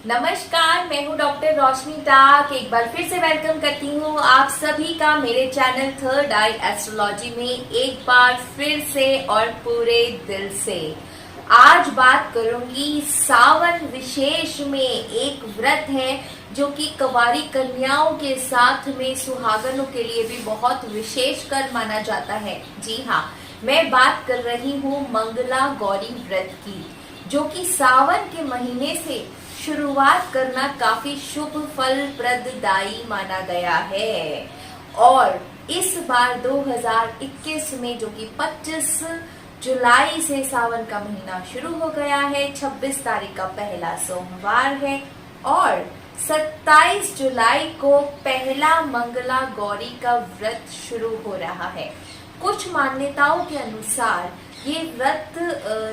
नमस्कार, मैं हूँ डॉक्टर रोशनी टाक। एक बार फिर से वेलकम करती हूँ आप सभी का मेरे चैनल थर्ड आई एस्ट्रोलॉजी में एक बार फिर से और पूरे दिल से। आज बात करूंगी सावन विशेष में एक व्रत है जो कि कुंवारी कन्याओं के साथ में सुहागनों के लिए भी बहुत विशेष कर माना जाता है। जी हाँ, मैं बात कर रही हूँ मंगला गौरी व्रत की, जो कि सावन के महीने से शुरुआत करना काफी शुभ फल प्रददायी माना गया है। और इस बार 2021 में जो कि 25 जुलाई से सावन का महीना शुरू हो गया है, 26 तारीख का पहला सोमवार है और 27 जुलाई को पहला मंगला गौरी का व्रत शुरू हो रहा है। कुछ मान्यताओं के अनुसार ये व्रत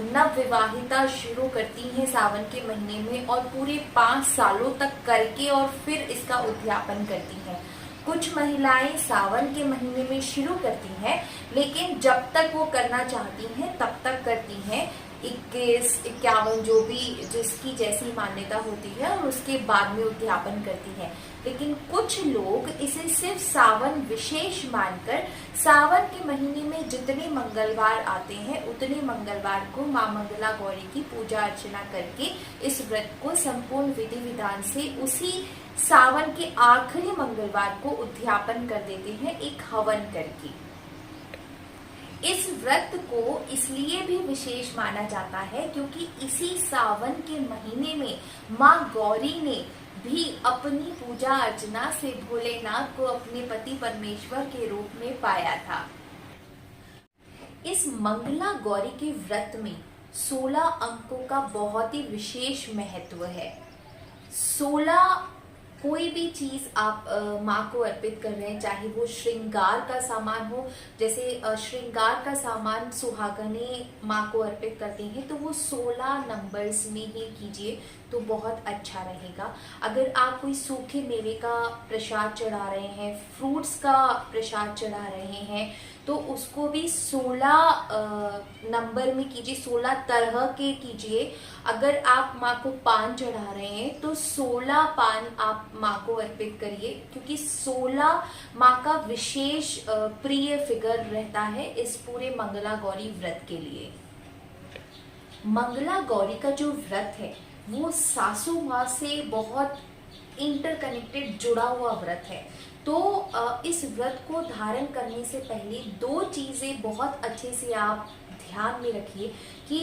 नवविवाहिता शुरू करती हैं सावन के महीने में और पूरे 5 सालों तक करके और फिर इसका उद्यापन करती हैं। कुछ महिलाएं सावन के महीने में शुरू करती हैं, लेकिन जब तक वो करना चाहती हैं तब तक करती हैं, 21, 51 जो भी जिसकी जैसी मान्यता होती है, और उसके बाद में उद्यापन करती है। लेकिन कुछ लोग इसे सिर्फ सावन विशेष मानकर सावन के महीने में जितने मंगलवार आते हैं उतने मंगलवार को मां मंगला गौरी की पूजा अर्चना करके इस व्रत को संपूर्ण विधि विधान से उसी सावन के आखिरी मंगलवार को उद्यापन कर देते हैं, एक हवन करके। इस व्रत को इसलिए भी विशेष माना जाता है क्योंकि इसी सावन के महीने में मां गौरी ने भी अपनी पूजा अर्चना से भोलेनाथ को अपने पति परमेश्वर के रूप में पाया था। इस मंगला गौरी के व्रत में 16 अंकों का बहुत ही विशेष महत्व है। 16 कोई भी चीज आप माँ को अर्पित कर रहे हैं, चाहे वो श्रृंगार का सामान हो, जैसे श्रृंगार का सामान सुहागने माँ को अर्पित करते हैं, तो वो 16 नंबर्स में ही कीजिए तो बहुत अच्छा रहेगा। अगर आप कोई सूखे मेवे का प्रसाद चढ़ा रहे हैं, फ्रूट्स का प्रसाद चढ़ा रहे हैं, तो उसको भी 16 नंबर में कीजिए, 16 तरह के कीजिए। अगर आप माँ को पान चढ़ा रहे हैं तो 16 पान आप माँ को अर्पित करिए, क्योंकि 16 माँ का विशेष प्रिय फिगर रहता है इस पूरे मंगला गौरी व्रत के लिए। मंगला गौरी का जो व्रत है वो सासू माँ से बहुत इंटरकनेक्टेड जुड़ा हुआ व्रत है। तो इस व्रत को धारण करने से पहले 2 चीजें बहुत अच्छे से आप ध्यान में रखिए कि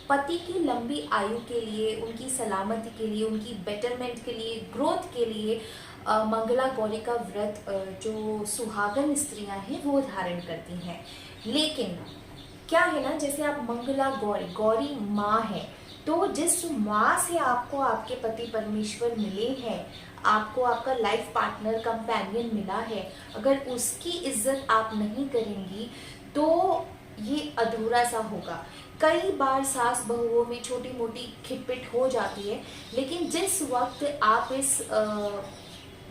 पति की लंबी आयु के लिए, उनकी सलामती के लिए, उनकी बेटरमेंट के लिए, ग्रोथ के लिए मंगला गौरी का व्रत जो सुहागन स्त्रियां हैं वो धारण करती हैं। लेकिन क्या है ना, जैसे आप मंगला गौरी माँ है, तो जिस माँ से आपको आपके पति परमेश्वर मिले हैं, आपको आपका लाइफ पार्टनर कंपेनियन मिला है, अगर उसकी इज्जत आप नहीं करेंगी तो ये अधूरा सा होगा। कई बार सास बहुओं में छोटी मोटी खिटपिट हो जाती है, लेकिन जिस वक्त आप इस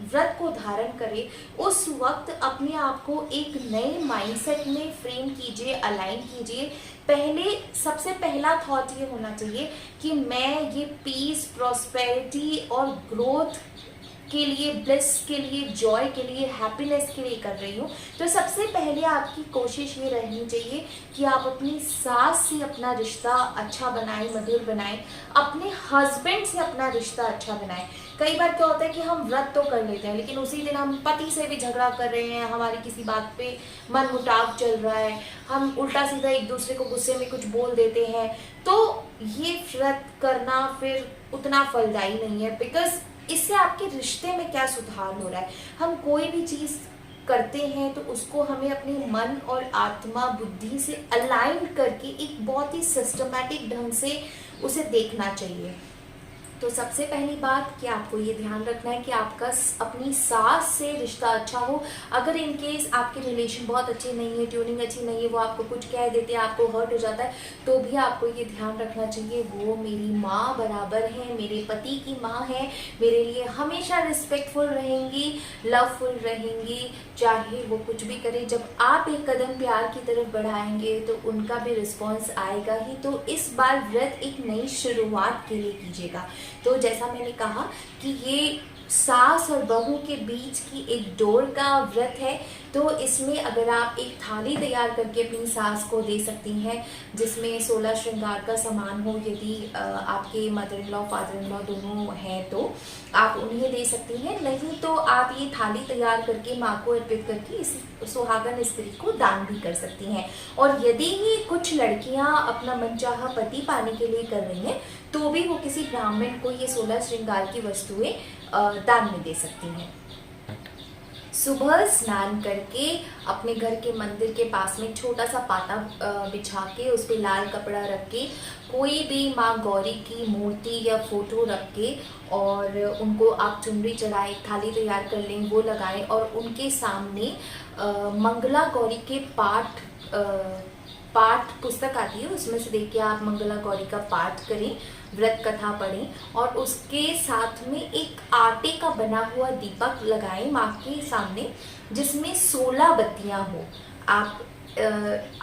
व्रत को धारण करें उस वक्त अपने आप को एक नए माइंडसेट में फ्रेम कीजिए, अलाइन कीजिए। पहले सबसे पहला थॉट ये होना चाहिए कि मैं ये पीस, प्रॉस्पेरिटी और ग्रोथ के लिए, ब्लिस के लिए, जॉय के लिए, हैप्पीनेस के लिए कर रही हूँ। तो सबसे पहले आपकी कोशिश ये रहनी चाहिए कि आप अपनी सास से अपना रिश्ता अच्छा बनाएं, मधुर बनाएं, अपने हस्बैंड से अपना रिश्ता अच्छा बनाएं। कई बार क्या होता है कि हम व्रत तो कर लेते हैं, लेकिन उसी दिन हम पति से भी झगड़ा कर रहे हैं, हमारी किसी बात पे मन मुटाव चल रहा है, हम उल्टा सीधा एक दूसरे को गुस्से में कुछ बोल देते हैं, तो ये व्रत करना फिर उतना फलदायी नहीं है। बिकॉज इससे आपके रिश्ते में क्या सुधार हो रहा है। हम कोई भी चीज करते हैं तो उसको हमें अपने मन और आत्मा बुद्धि से अलाइन करके एक बहुत ही सिस्टमैटिक ढंग से उसे देखना चाहिए। तो सबसे पहली बात कि आपको ये ध्यान रखना है कि आपका अपनी सास से रिश्ता अच्छा हो। अगर इन केस आपके रिलेशन बहुत अच्छे नहीं है, ट्यूनिंग अच्छी नहीं है, वो आपको कुछ कह देते हैं, आपको हर्ट हो जाता है, तो भी आपको ये ध्यान रखना चाहिए वो मेरी माँ बराबर है, मेरे पति की माँ है, मेरे लिए हमेशा रिस्पेक्टफुल रहेंगी, लवफुल रहेंगी, चाहे वो कुछ भी करे। जब आप एक कदम प्यार की तरफ बढ़ाएंगे तो उनका भी रिस्पॉन्स आएगा ही। तो इस बार व्रत एक नई शुरुआत के लिए कीजिएगा, तो जैसा मैंने कहा कि ये सास और बहू के बीच की एक डोर का व्रत है, तो इसमें अगर आप एक थाली तैयार करके अपनी सास को दे सकती हैं जिसमें 16 श्रृंगार का सामान हो, यदि आपके mother in law father in law दोनों हैं तो आप उन्हें दे सकती हैं। नहीं तो आप ये थाली तैयार करके माँ को अर्पित करके इस सुहागन स्त्री को दान भी कर सकती हैं। और यदि ही कुछ लड़कियां अपना मनचाहा पति पाने के लिए कर रही हैं तो भी वो किसी ब्राह्मण को ये 16 श्रृंगार की वस्तुएं दान में दे सकती हैं। सुबह स्नान करके अपने घर के मंदिर के पास में छोटा सा पाता बिछा के उस पे लाल कपड़ा रख के कोई भी माँ गौरी की मूर्ति या फोटो रख के और उनको आप चुनरी चढ़ाएं, थाली तैयार कर लें, वो लगाएं और उनके सामने मंगला गौरी के पाठ पुस्तक आती है उसमें से देख के आप मंगला गौरी का पाठ करें, व्रत कथा पढ़ें और उसके साथ में एक आटे का बना हुआ दीपक लगाएं माँ के सामने जिसमें 16 बत्तियां हो। आप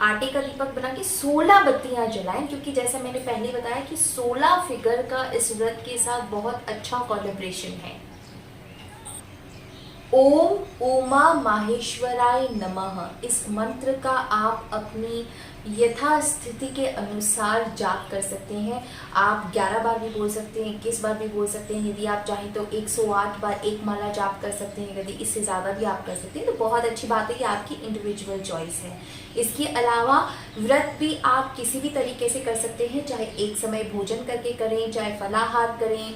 आटे का दीपक बना के 16 बत्तियां जलाएं, क्योंकि जैसा मैंने पहले बताया कि 16 फिगर का इस व्रत के साथ बहुत अच्छा कोलैबोरेशन है। ओम उमा माहेश्वराय नमः, इस मंत्र का आप अपनी यथास्थिति के अनुसार जाप कर सकते हैं। आप 11 बार भी बोल सकते हैं, 21 बार भी बोल सकते हैं, यदि आप चाहें तो 108 बार एक माला जाप कर सकते हैं, यदि इससे ज़्यादा भी आप कर सकते हैं तो बहुत अच्छी बात है, ये आपकी इंडिविजुअल चॉइस है। इसके अलावा व्रत भी आप किसी भी तरीके से कर सकते हैं, चाहे एक समय भोजन करके करें, चाहे फलाहार करें,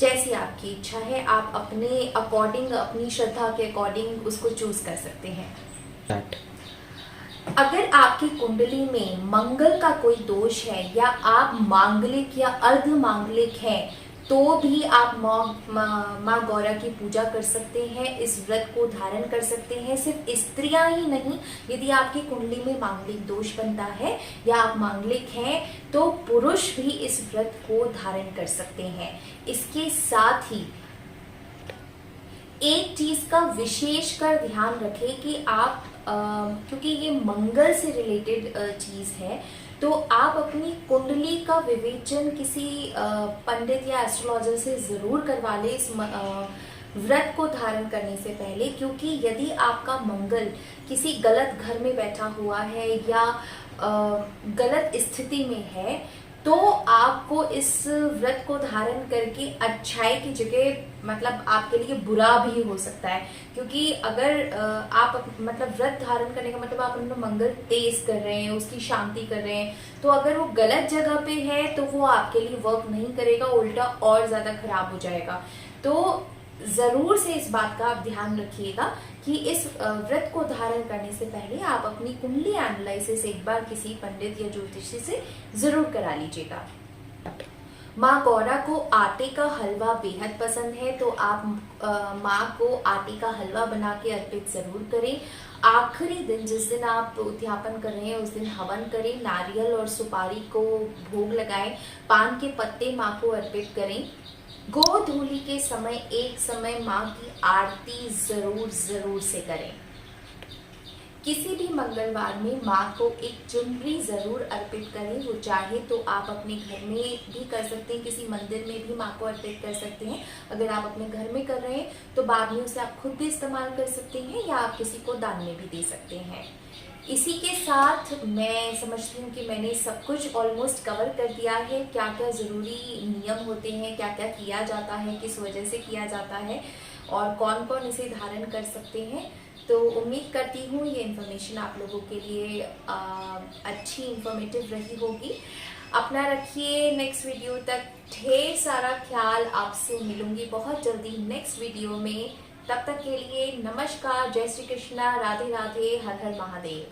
जैसी आपकी इच्छा है। आप अपने अकॉर्डिंग, अपनी श्रद्धा के अकॉर्डिंग उसको चूज कर सकते हैं। अगर आपकी कुंडली में मंगल का कोई दोष है या आप मांगलिक या अर्ध मांगलिक हैं तो भी आप माँ गौरा की पूजा कर सकते हैं, इस व्रत को धारण कर सकते हैं। सिर्फ स्त्रियां ही नहीं, यदि आपकी कुंडली में मांगलिक दोष बनता है या आप मांगलिक हैं तो पुरुष भी इस व्रत को धारण कर सकते हैं। इसके साथ ही एक चीज का विशेष कर ध्यान रखें कि आप क्योंकि ये मंगल से रिलेटेड चीज है तो आप अपनी कुंडली का विवेचन किसी पंडित या एस्ट्रोलॉजर से जरूर करवा लें इस व्रत को धारण करने से पहले, क्योंकि यदि आपका मंगल किसी गलत घर में बैठा हुआ है या गलत स्थिति में है तो आपको इस व्रत को धारण करके अच्छाई की जगह मतलब आपके लिए बुरा भी हो सकता है। क्योंकि अगर आप मतलब व्रत धारण करने का मतलब आप अपना मंगल तेज कर रहे हैं, उसकी शांति कर रहे हैं, तो अगर वो गलत जगह पे है तो वो आपके लिए वर्क नहीं करेगा, उल्टा और ज्यादा खराब हो जाएगा। तो जरूर से इस बात का आप ध्यान रखिएगा कि इस व्रत को धारण करने से पहले आप अपनी कुंडली एनालिसिस एक बार किसी पंडित या ज्योतिषी से जरूर करा लीजिएगा। माँ गौरा को आटे का हलवा बेहद पसंद है तो आप माँ को आटे का हलवा बना के अर्पित जरूर करें। आखिरी दिन जिस दिन आप उद्यापन कर रहे हैं उस दिन हवन करें, नारियल और सुपारी को भोग लगाएं, पान के पत्ते माँ को अर्पित करें। गोधूली के समय एक समय माँ की आरती जरूर से करें। किसी भी मंगलवार में माँ को एक चुनरी जरूर अर्पित करें, वो चाहे तो आप अपने घर में भी कर सकते हैं, किसी मंदिर में भी माँ को अर्पित कर सकते हैं। अगर आप अपने घर में कर रहे हैं तो बाद में उसे आप खुद भी इस्तेमाल कर सकते हैं या आप किसी को दान में भी दे सकते हैं। इसी के साथ मैं समझती हूँ कि मैंने सब कुछ ऑलमोस्ट कवर कर दिया है, क्या क्या ज़रूरी नियम होते हैं, क्या क्या किया जाता है, किस वजह से किया जाता है और कौन कौन इसे धारण कर सकते हैं। तो उम्मीद करती हूँ ये इन्फॉर्मेशन आप लोगों के लिए अच्छी इन्फॉर्मेटिव रही होगी। अपना रखिए, नेक्स्ट वीडियो तक ढेर सारा ख्याल। आपसे मिलूंगी बहुत जल्दी नेक्स्ट वीडियो में। तब तक के लिए नमस्कार, जय श्री कृष्णा, राधे राधे, हर हर महादेव।